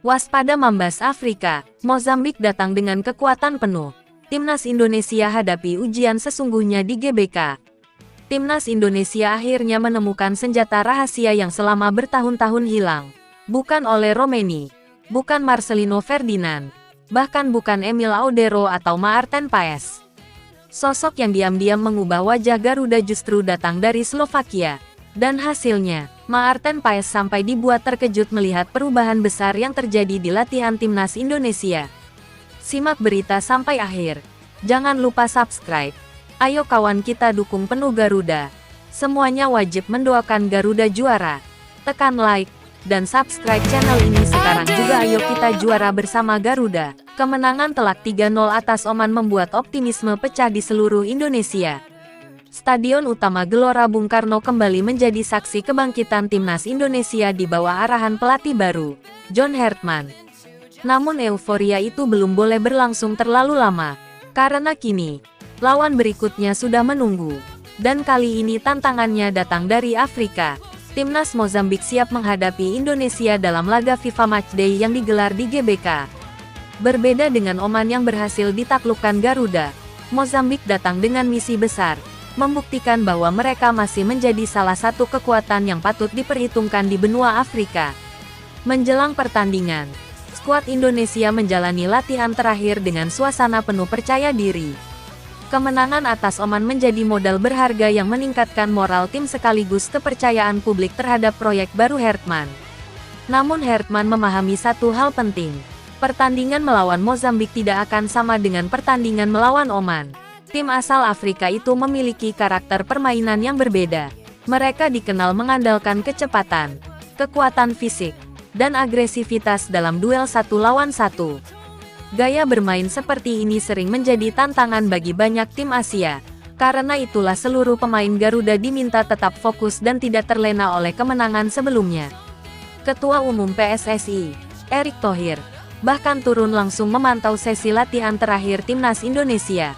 Waspada Mambas Afrika, Mozambik datang dengan kekuatan penuh. Timnas Indonesia hadapi ujian sesungguhnya di GBK. Timnas Indonesia akhirnya menemukan senjata rahasia yang selama bertahun-tahun hilang. Bukan oleh Romeni, bukan Marcelino Ferdinand, bahkan bukan Emil Audero atau Maarten Paes. Sosok yang diam-diam mengubah wajah Garuda justru datang dari Slovakia. Dan hasilnya, Maarten Paes sampai dibuat terkejut melihat perubahan besar yang terjadi di latihan Timnas Indonesia. Simak berita sampai akhir. Jangan lupa subscribe. Ayo kawan kita dukung penuh Garuda. Semuanya wajib mendoakan Garuda juara. Tekan like dan subscribe channel ini sekarang juga, ayo kita juara bersama Garuda. Kemenangan telak 3-0 atas Oman membuat optimisme pecah di seluruh Indonesia. Stadion Utama Gelora Bung Karno kembali menjadi saksi kebangkitan Timnas Indonesia di bawah arahan pelatih baru, John Hartman. Namun euforia itu belum boleh berlangsung terlalu lama, karena kini, lawan berikutnya sudah menunggu. Dan kali ini tantangannya datang dari Afrika. Timnas Mozambik siap menghadapi Indonesia dalam laga FIFA Matchday yang digelar di GBK. Berbeda dengan Oman yang berhasil ditaklukkan Garuda, Mozambik datang dengan misi besar, membuktikan bahwa mereka masih menjadi salah satu kekuatan yang patut diperhitungkan di benua Afrika. Menjelang pertandingan, skuad Indonesia menjalani latihan terakhir dengan suasana penuh percaya diri. Kemenangan atas Oman menjadi modal berharga yang meningkatkan moral tim sekaligus kepercayaan publik terhadap proyek baru Hartman. Namun Hartman memahami satu hal penting. Pertandingan melawan Mozambik tidak akan sama dengan pertandingan melawan Oman. Tim asal Afrika itu memiliki karakter permainan yang berbeda. Mereka dikenal mengandalkan kecepatan, kekuatan fisik, dan agresivitas dalam duel 1 lawan 1. Gaya bermain seperti ini sering menjadi tantangan bagi banyak tim Asia. Karena itulah seluruh pemain Garuda diminta tetap fokus dan tidak terlena oleh kemenangan sebelumnya. Ketua Umum PSSI, Erick Thohir, bahkan turun langsung memantau sesi latihan terakhir Timnas Indonesia.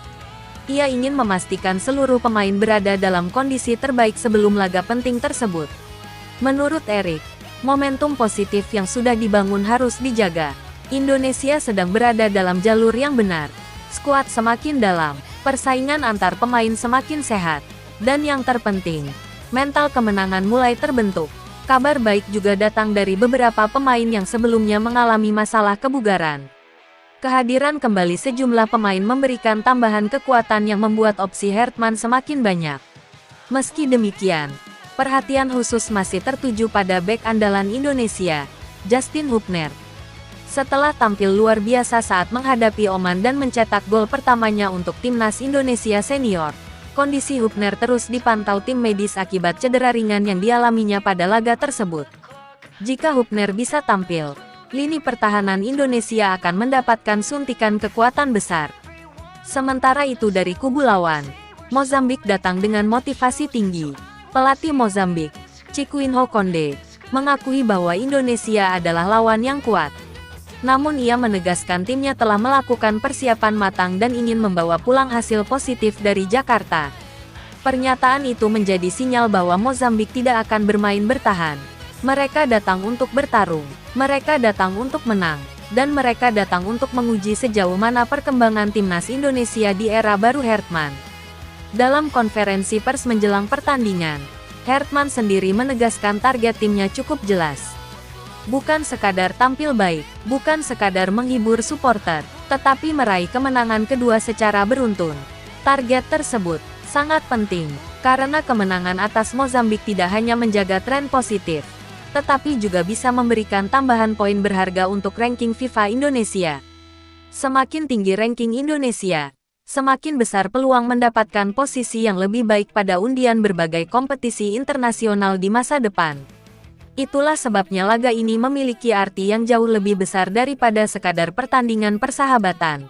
Ia ingin memastikan seluruh pemain berada dalam kondisi terbaik sebelum laga penting tersebut. Menurut Erick, momentum positif yang sudah dibangun harus dijaga. Indonesia sedang berada dalam jalur yang benar. Skuad semakin dalam, persaingan antar pemain semakin sehat. Dan yang terpenting, mental kemenangan mulai terbentuk. Kabar baik juga datang dari beberapa pemain yang sebelumnya mengalami masalah kebugaran. Kehadiran kembali sejumlah pemain memberikan tambahan kekuatan yang membuat opsi Hartman semakin banyak. Meski demikian, perhatian khusus masih tertuju pada bek andalan Indonesia, Justin Hubner. Setelah tampil luar biasa saat menghadapi Oman dan mencetak gol pertamanya untuk Timnas Indonesia Senior, kondisi Hubner terus dipantau tim medis akibat cedera ringan yang dialaminya pada laga tersebut. Jika Hubner bisa tampil, lini pertahanan Indonesia akan mendapatkan suntikan kekuatan besar. Sementara itu dari kubu lawan, Mozambik datang dengan motivasi tinggi. Pelatih Mozambik, Chikuinho Konde, mengakui bahwa Indonesia adalah lawan yang kuat. Namun ia menegaskan timnya telah melakukan persiapan matang dan ingin membawa pulang hasil positif dari Jakarta. Pernyataan itu menjadi sinyal bahwa Mozambik tidak akan bermain bertahan. Mereka datang untuk bertarung, mereka datang untuk menang, dan mereka datang untuk menguji sejauh mana perkembangan Timnas Indonesia di era baru Hartman. Dalam konferensi pers menjelang pertandingan, Hartman sendiri menegaskan target timnya cukup jelas. Bukan sekadar tampil baik, bukan sekadar menghibur supporter, tetapi meraih kemenangan kedua secara beruntun. Target tersebut sangat penting, karena kemenangan atas Mozambik tidak hanya menjaga tren positif, tetapi juga bisa memberikan tambahan poin berharga untuk ranking FIFA Indonesia. Semakin tinggi ranking Indonesia, semakin besar peluang mendapatkan posisi yang lebih baik pada undian berbagai kompetisi internasional di masa depan. Itulah sebabnya laga ini memiliki arti yang jauh lebih besar daripada sekadar pertandingan persahabatan.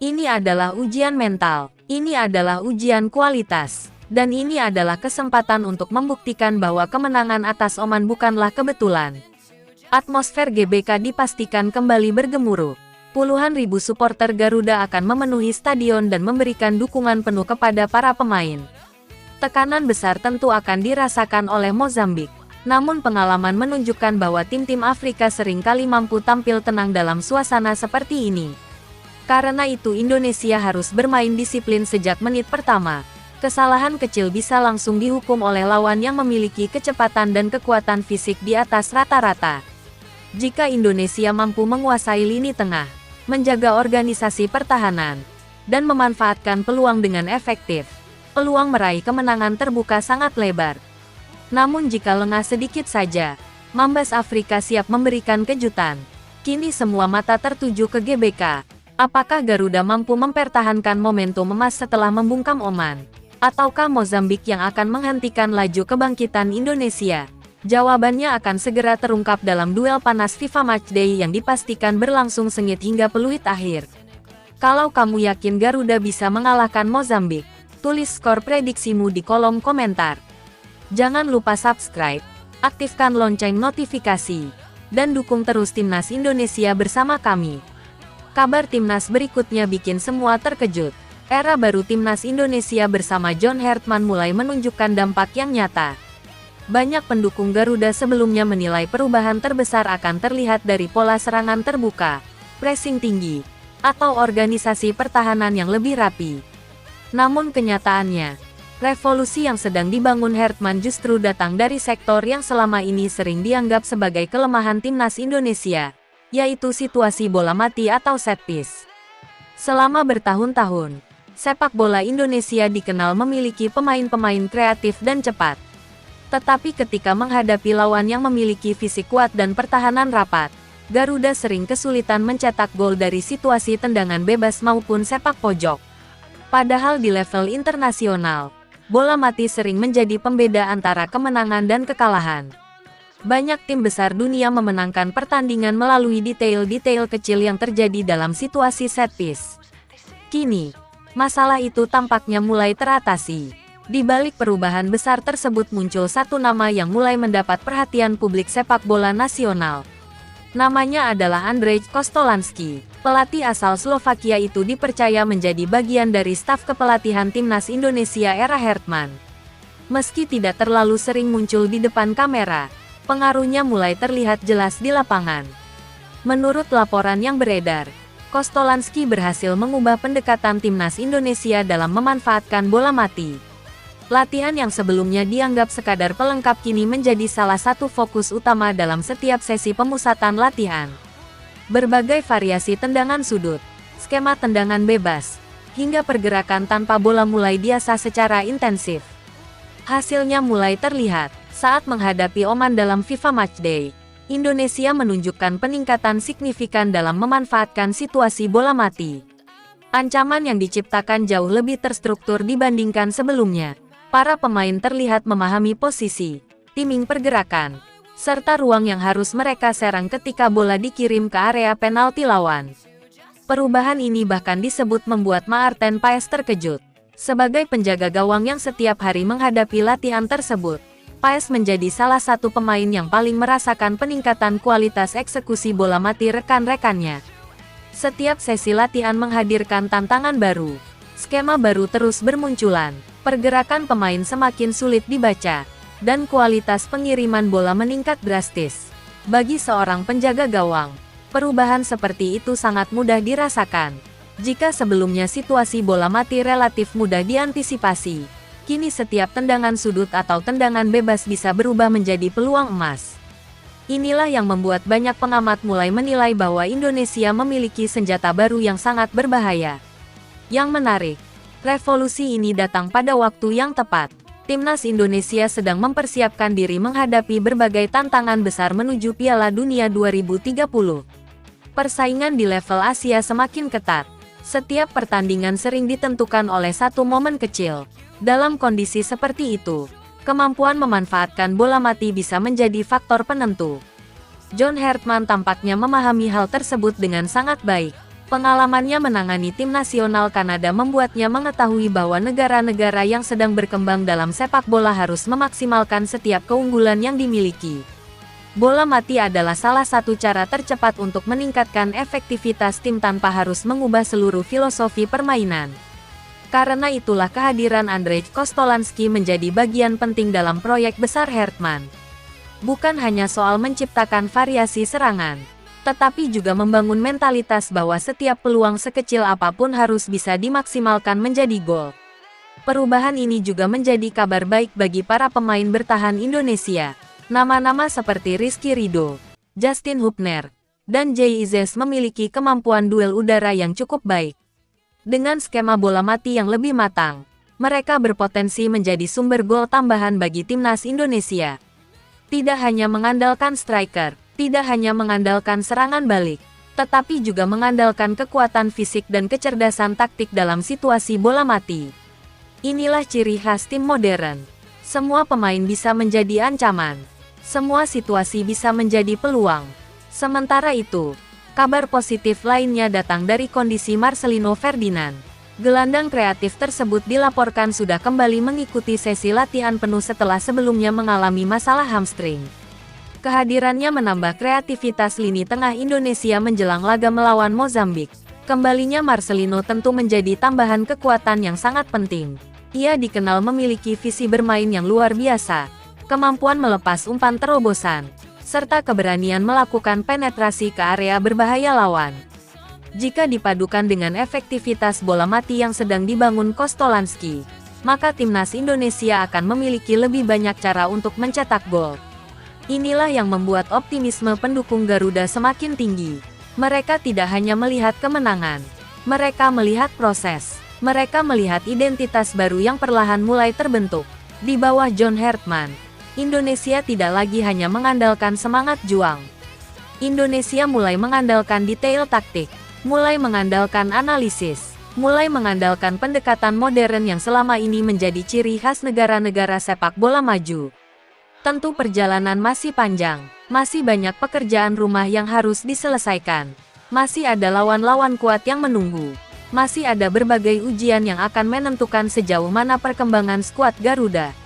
Ini adalah ujian mental, ini adalah ujian kualitas. Dan ini adalah kesempatan untuk membuktikan bahwa kemenangan atas Oman bukanlah kebetulan. Atmosfer GBK dipastikan kembali bergemuruh. Puluhan ribu supporter Garuda akan memenuhi stadion dan memberikan dukungan penuh kepada para pemain. Tekanan besar tentu akan dirasakan oleh Mozambik. Namun pengalaman menunjukkan bahwa tim-tim Afrika sering kali mampu tampil tenang dalam suasana seperti ini. Karena itu Indonesia harus bermain disiplin sejak menit pertama. Kesalahan kecil bisa langsung dihukum oleh lawan yang memiliki kecepatan dan kekuatan fisik di atas rata-rata. Jika Indonesia mampu menguasai lini tengah, menjaga organisasi pertahanan, dan memanfaatkan peluang dengan efektif, peluang meraih kemenangan terbuka sangat lebar. Namun jika lengah sedikit saja, Mambas Afrika siap memberikan kejutan. Kini semua mata tertuju ke GBK. Apakah Garuda mampu mempertahankan momentum emas setelah membungkam Oman? Ataukah Mozambik yang akan menghentikan laju kebangkitan Indonesia? Jawabannya akan segera terungkap dalam duel panas FIFA Matchday yang dipastikan berlangsung sengit hingga peluit akhir. Kalau kamu yakin Garuda bisa mengalahkan Mozambik, tulis skor prediksimu di kolom komentar. Jangan lupa subscribe, aktifkan lonceng notifikasi, dan dukung terus Timnas Indonesia bersama kami. Kabar Timnas berikutnya bikin semua terkejut. Era baru Timnas Indonesia bersama John Hartman mulai menunjukkan dampak yang nyata. Banyak pendukung Garuda sebelumnya menilai perubahan terbesar akan terlihat dari pola serangan terbuka, pressing tinggi, atau organisasi pertahanan yang lebih rapi. Namun kenyataannya, revolusi yang sedang dibangun Hartman justru datang dari sektor yang selama ini sering dianggap sebagai kelemahan Timnas Indonesia, yaitu situasi bola mati atau set piece. Selama bertahun-tahun, sepak bola Indonesia dikenal memiliki pemain-pemain kreatif dan cepat. Tetapi ketika menghadapi lawan yang memiliki fisik kuat dan pertahanan rapat, Garuda sering kesulitan mencetak gol dari situasi tendangan bebas maupun sepak pojok. Padahal di level internasional, bola mati sering menjadi pembeda antara kemenangan dan kekalahan. Banyak tim besar dunia memenangkan pertandingan melalui detail-detail kecil yang terjadi dalam situasi set piece. Kini, masalah itu tampaknya mulai teratasi. Di balik perubahan besar tersebut muncul satu nama yang mulai mendapat perhatian publik sepak bola nasional. Namanya adalah Andrej Kostolanski. Pelatih asal Slovakia itu dipercaya menjadi bagian dari staf kepelatihan Timnas Indonesia era Hartman. Meski tidak terlalu sering muncul di depan kamera, pengaruhnya mulai terlihat jelas di lapangan. Menurut laporan yang beredar, Kostolanski berhasil mengubah pendekatan Timnas Indonesia dalam memanfaatkan bola mati. Latihan yang sebelumnya dianggap sekadar pelengkap kini menjadi salah satu fokus utama dalam setiap sesi pemusatan latihan. Berbagai variasi tendangan sudut, skema tendangan bebas, hingga pergerakan tanpa bola mulai diasah secara intensif. Hasilnya mulai terlihat saat menghadapi Oman dalam FIFA Matchday. Indonesia menunjukkan peningkatan signifikan dalam memanfaatkan situasi bola mati. Ancaman yang diciptakan jauh lebih terstruktur dibandingkan sebelumnya. Para pemain terlihat memahami posisi, timing pergerakan, serta ruang yang harus mereka serang ketika bola dikirim ke area penalti lawan. Perubahan ini bahkan disebut membuat Maarten Paes terkejut. Sebagai penjaga gawang yang setiap hari menghadapi latihan tersebut, Paes menjadi salah satu pemain yang paling merasakan peningkatan kualitas eksekusi bola mati rekan-rekannya. Setiap sesi latihan menghadirkan tantangan baru. Skema baru terus bermunculan, pergerakan pemain semakin sulit dibaca, dan kualitas pengiriman bola meningkat drastis. Bagi seorang penjaga gawang, perubahan seperti itu sangat mudah dirasakan. Jika sebelumnya situasi bola mati relatif mudah diantisipasi, kini setiap tendangan sudut atau tendangan bebas bisa berubah menjadi peluang emas. Inilah yang membuat banyak pengamat mulai menilai bahwa Indonesia memiliki senjata baru yang sangat berbahaya. Yang menarik, revolusi ini datang pada waktu yang tepat. Timnas Indonesia sedang mempersiapkan diri menghadapi berbagai tantangan besar menuju Piala Dunia 2030. Persaingan di level Asia semakin ketat. Setiap pertandingan sering ditentukan oleh satu momen kecil. Dalam kondisi seperti itu, kemampuan memanfaatkan bola mati bisa menjadi faktor penentu. John Hartman tampaknya memahami hal tersebut dengan sangat baik. Pengalamannya menangani tim nasional Kanada membuatnya mengetahui bahwa negara-negara yang sedang berkembang dalam sepak bola harus memaksimalkan setiap keunggulan yang dimiliki. Bola mati adalah salah satu cara tercepat untuk meningkatkan efektivitas tim tanpa harus mengubah seluruh filosofi permainan. Karena itulah kehadiran Andrzej Kostolanski menjadi bagian penting dalam proyek besar Hertman. Bukan hanya soal menciptakan variasi serangan, tetapi juga membangun mentalitas bahwa setiap peluang sekecil apapun harus bisa dimaksimalkan menjadi gol. Perubahan ini juga menjadi kabar baik bagi para pemain bertahan Indonesia. Nama-nama seperti Rizky Ridho, Justin Hubner, dan Jay Izes memiliki kemampuan duel udara yang cukup baik. Dengan skema bola mati yang lebih matang, mereka berpotensi menjadi sumber gol tambahan bagi timnas Indonesia. Tidak hanya mengandalkan striker, tidak hanya mengandalkan serangan balik, tetapi juga mengandalkan kekuatan fisik dan kecerdasan taktik dalam situasi bola mati. Inilah ciri khas tim modern. Semua pemain bisa menjadi ancaman. Semua situasi bisa menjadi peluang. Sementara itu, kabar positif lainnya datang dari kondisi Marcelino Ferdinand. Gelandang kreatif tersebut dilaporkan sudah kembali mengikuti sesi latihan penuh setelah sebelumnya mengalami masalah hamstring. Kehadirannya menambah kreativitas lini tengah Indonesia menjelang laga melawan Mozambik. Kembalinya Marcelino tentu menjadi tambahan kekuatan yang sangat penting. Ia dikenal memiliki visi bermain yang luar biasa, kemampuan melepas umpan terobosan, serta keberanian melakukan penetrasi ke area berbahaya lawan. Jika dipadukan dengan efektivitas bola mati yang sedang dibangun Kostolanski, maka timnas Indonesia akan memiliki lebih banyak cara untuk mencetak gol. Inilah yang membuat optimisme pendukung Garuda semakin tinggi. Mereka tidak hanya melihat kemenangan, mereka melihat proses. Mereka melihat identitas baru yang perlahan mulai terbentuk. Di bawah John Hertman, Indonesia tidak lagi hanya mengandalkan semangat juang. Indonesia mulai mengandalkan detail taktik, mulai mengandalkan analisis, mulai mengandalkan pendekatan modern yang selama ini menjadi ciri khas negara-negara sepak bola maju. Tentu perjalanan masih panjang, masih banyak pekerjaan rumah yang harus diselesaikan. Masih ada lawan-lawan kuat yang menunggu. Masih ada berbagai ujian yang akan menentukan sejauh mana perkembangan skuad Garuda.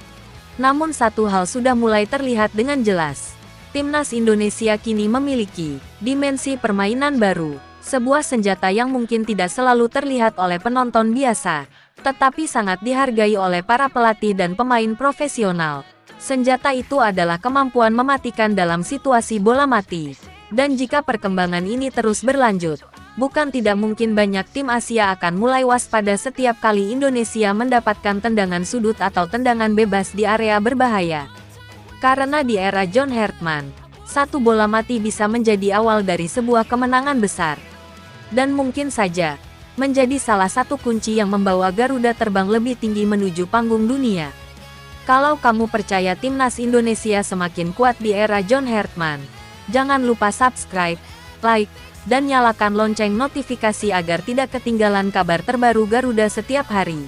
Namun satu hal sudah mulai terlihat dengan jelas. Timnas Indonesia kini memiliki dimensi permainan baru, sebuah senjata yang mungkin tidak selalu terlihat oleh penonton biasa, tetapi sangat dihargai oleh para pelatih dan pemain profesional. Senjata itu adalah kemampuan mematikan dalam situasi bola mati. Dan jika perkembangan ini terus berlanjut, bukan tidak mungkin banyak tim Asia akan mulai waspada setiap kali Indonesia mendapatkan tendangan sudut atau tendangan bebas di area berbahaya. Karena di era John Hertman, satu bola mati bisa menjadi awal dari sebuah kemenangan besar. Dan mungkin saja, menjadi salah satu kunci yang membawa Garuda terbang lebih tinggi menuju panggung dunia. Kalau kamu percaya timnas Indonesia semakin kuat di era John Hertman, jangan lupa subscribe, like, dan nyalakan lonceng notifikasi agar tidak ketinggalan kabar terbaru Garuda setiap hari.